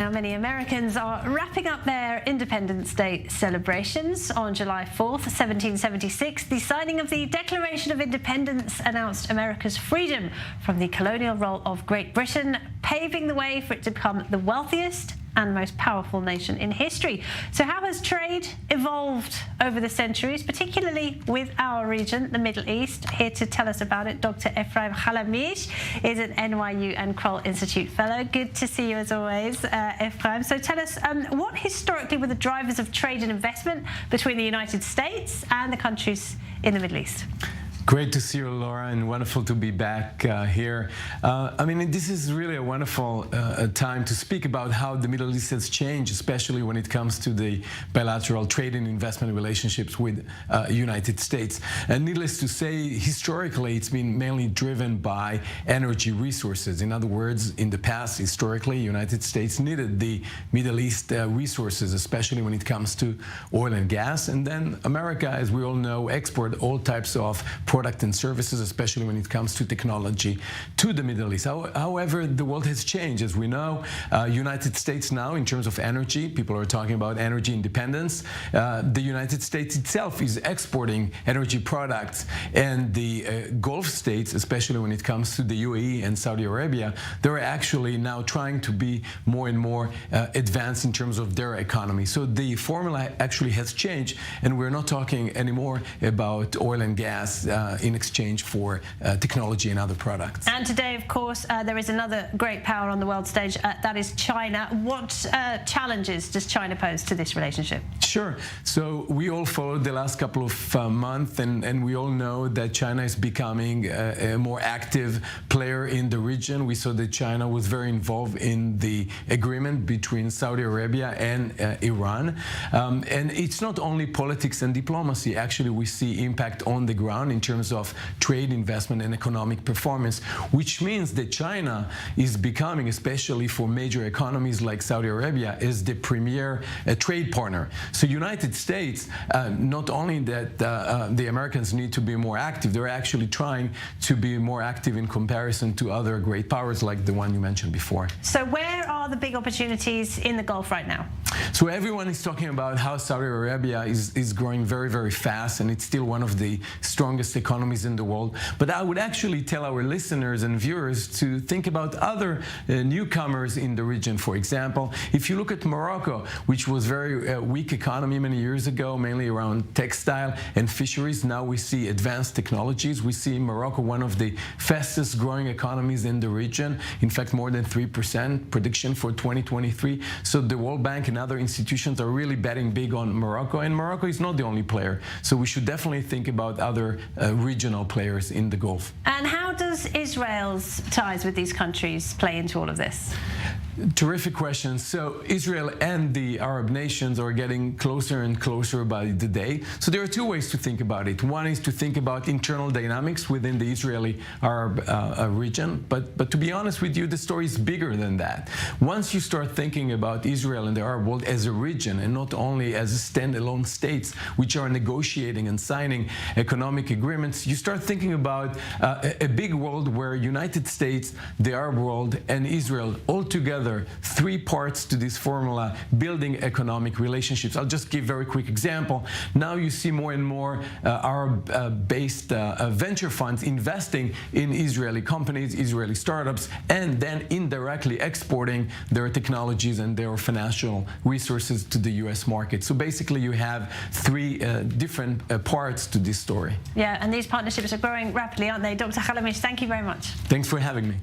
Now, many Americans are wrapping up their Independence Day celebrations. On July 4th, 1776, the signing of the Declaration of Independence announced America's freedom from the colonial rule of Great Britain, paving the way for it to become the wealthiest and most powerful nation in history. So how has trade evolved over the centuries, particularly with our region, the Middle East? Here to tell us about it, Dr. Ephraim Khalamish is an NYU and Kroll Institute Fellow. Good to see you as always, Ephraim. So tell us, what historically were the drivers of trade and investment between the United States and the countries in the Middle East? Great to see you, Laura, and wonderful to be back here. I mean, this is really a wonderful time to speak about how the Middle East has changed, especially when it comes to the bilateral trade and investment relationships with United States. And needless to say, historically, it's been mainly driven by energy resources. In other words, in the past, historically, United States needed the Middle East resources, especially when it comes to oil and gas. And then America, as we all know, export all types of product and services, especially when it comes to technology, to the Middle East. However, the world has changed. As we know, United States now, in terms of energy, people are talking about energy independence. The United States itself is exporting energy products, and the Gulf states, especially when it comes to the UAE and Saudi Arabia, they're actually now trying to be more and more advanced in terms of their economy. So the formula actually has changed, and we're not talking anymore about oil and gas in exchange for technology and other products. And today, of course, there is another great power on the world stage, that is China. What challenges does China pose to this relationship? Sure. So we all followed the last couple of months, and we all know that China is becoming a more active player in the region. We saw that China was very involved in the agreement between Saudi Arabia and Iran. And it's not only politics and diplomacy. Actually, we see impact on the ground in terms of trade, investment, and economic performance, which means that China is becoming, especially for major economies like Saudi Arabia, is the premier trade partner. So United States, not only that the Americans need to be more active, they're actually trying to be more active in comparison to other great powers like the one you mentioned before. So where are the big opportunities in the Gulf right now? So everyone is talking about how Saudi Arabia is growing very, very fast, and it's still one of the strongest economies in the world. But I would actually tell our listeners and viewers to think about other newcomers in the region. For example, if you look at Morocco, which was very weak economy many years ago, mainly around textile and fisheries, now we see advanced technologies. We see Morocco one of the fastest growing economies in the region. In fact, more than 3% prediction for 2023. So the World Bank and other institutions are really betting big on Morocco, and Morocco is not the only player. So we should definitely think about other regional players in the Gulf. And how does Israel's ties with these countries play into all of this? Terrific question. So Israel and the Arab nations are getting closer and closer by the day. So there are two ways to think about it. One is to think about internal dynamics within the Israeli-Arab region. But to be honest with you, the story is bigger than that. Once you start thinking about Israel and the Arab world as a region and not only as standalone states which are negotiating and signing economic agreements, you start thinking about a big world where United States, the Arab world, and Israel all together, three parts to this formula, building economic relationships. I'll just give a very quick example. Now you see more and more Arab-based venture funds investing in Israeli companies, Israeli startups, and then indirectly exporting their technologies and their financial resources to the US market. So basically you have three different parts to this story. Yeah, and these partnerships are growing rapidly, aren't they? Dr. Khalamish, thank you very much. Thanks for having me.